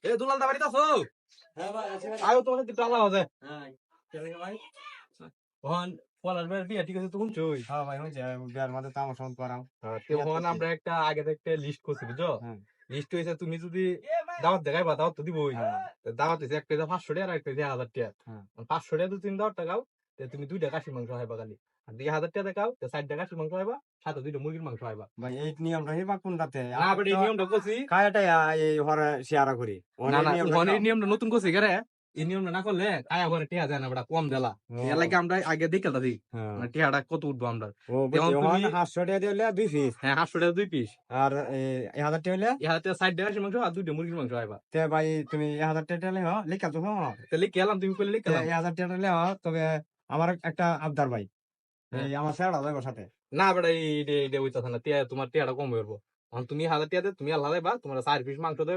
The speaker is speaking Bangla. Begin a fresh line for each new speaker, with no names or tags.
এ দুলাল দা বাড়িতে আছো?
হ্যাঁ ভাই আছে ভাই।
আয়ো তোমার সাথে একটু আলাপ আছে।
হ্যাঁ কেন ভাই?
ওহন পলাশ ভাইয়ের বিয়ে ঠিক আছে তো শুনছই?
হ্যাঁ ভাই হয়েছে বিয়ার মধ্যে তো আমার সঙ্গে করাও।
ওহন আমরা একটা আগে থেকে লিস্ট করছি বুঝছো?
হ্যাঁ
লিস্ট হয়েছে তুমি যদি দাওয়াত দেখাইবা দাওয়াত তো দিবই।
হ্যাঁ
দাওয়াত হয়েছে একটা 500 টাকা আর একটা 1000 টাকা।
হ্যাঁ
500 টাকা তো তুমি দাওয়াত টাকাও তুমি দুইটা খাসির মাংস খাইবা খালি। আর 1000 টাকা দেখাও 60 টাকা খাসির মাংস খাইবা সাথে দুইটা মুরগির মাংস খাইবা।
ভাই এই নিয়মটা হিবা কোনটাতে?
না বেটা এই নিয়মটা করছি।
কায়াটাই এই হরে শেয়ার করি।
না না
নিয়মটা
ওহন এই নিয়মটা নতুন করছি কেরে? এই নিয়মটা না করলে আয়া ঘরে টিয়া যায় না বেটা কম দেলা। এর লাগে আমরা আগে দেখে দিই
হ্যাঁ
মানে টিয়াটা কত উঠবো আমরা।
ও
যেমন
বুঝছি
তুমি
500 টাকা দিলে 2 পিস
হ্যাঁ 500 টাকা 2 পিস।
আর 1000 টাকা হলে
ইহাতে 60 টাকা খাসির মাংস আর দুইটা মুরগির মাংস খাইবা।
তে ভাই তুমি 1000 টাকা হলে লিখা তো হ্যাঁ
তাহলে গেলাম তুমি কইলে
তে
গেলাম।
1000 টাকা হলে তবে আমার একটা আবদার ভাই
হ্যাঁ
এই আমার স্যারটা যাবে সাথে।
না বেটা এই হইতাছে না টিয়া তোমার টিয়াটা কম হইবো। তুমি 1000 টাকা দে তুমি আল্লাহ দেবা তোমার 4 পিস মাংস দেব